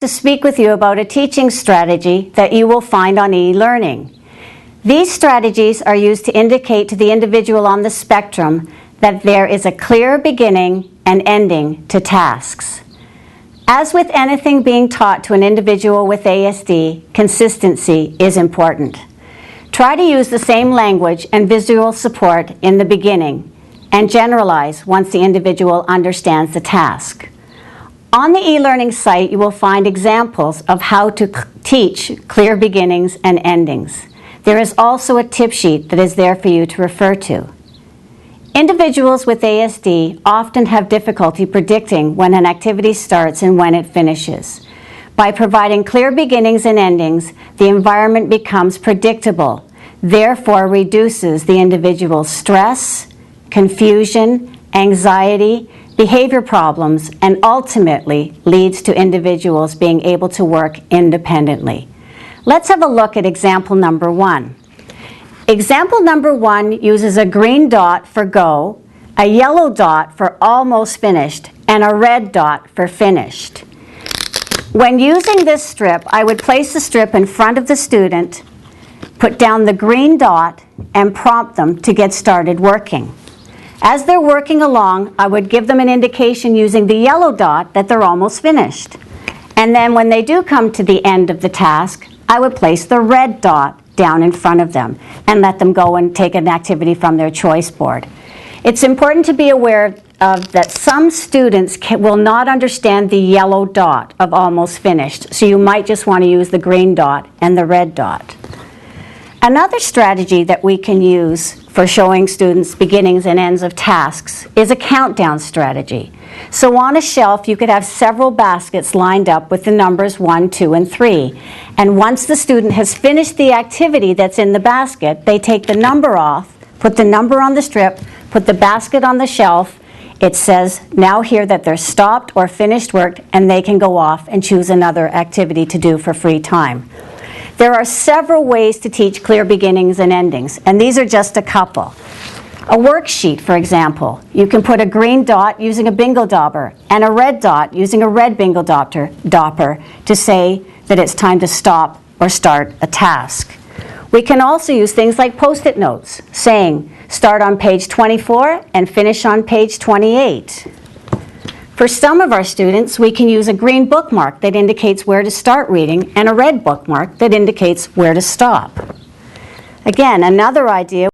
to speak with you about a teaching strategy that you will find on e-learning. These strategies are used to indicate to the individual on the spectrum that there is a clear beginning and ending to tasks. As with anything being taught to an individual with ASD, consistency is important. Try to use the same language and visual support in the beginning and generalize once the individual understands the task. On the e-learning site, you will find examples of how to teach clear beginnings and endings. There is also a tip sheet that is there for you to refer to. Individuals with ASD often have difficulty predicting when an activity starts and when it finishes. By providing clear beginnings and endings, the environment becomes predictable, therefore reduces the individual's stress, confusion, anxiety, behavior problems, and ultimately leads to individuals being able to work independently. Let's have a look at example number 1. Example number 1 uses a green dot for go, a yellow dot for almost finished, and a red dot for finished. When using this strip, I would place the strip in front of the student, put down the green dot, and prompt them to get started working. As they're working along, I would give them an indication using the yellow dot that they're almost finished. And then when they do come to the end of the task, I would place the red dot down in front of them and let them go and take an activity from their choice board. It's important to be aware of that some students will not understand the yellow dot of almost finished, so you might just want to use the green dot and the red dot. Another strategy that we can use for showing students beginnings and ends of tasks is a countdown strategy. So on a shelf, you could have several baskets lined up with the numbers 1, 2, and 3. And once the student has finished the activity that's in the basket, they take the number off, put the number on the strip, put the basket on the shelf. It says now here that they're stopped or finished work, and they can go off and choose another activity to do for free time. There are several ways to teach clear beginnings and endings, and these are just a couple. A worksheet, for example, you can put a green dot using a bingo dopper and a red dot using a red bingo dopper to say that it's time to stop or start a task. We can also use things like Post-it notes, saying start on page 24 and finish on page 28. For some of our students, we can use a green bookmark that indicates where to start reading and a red bookmark that indicates where to stop. Again, another idea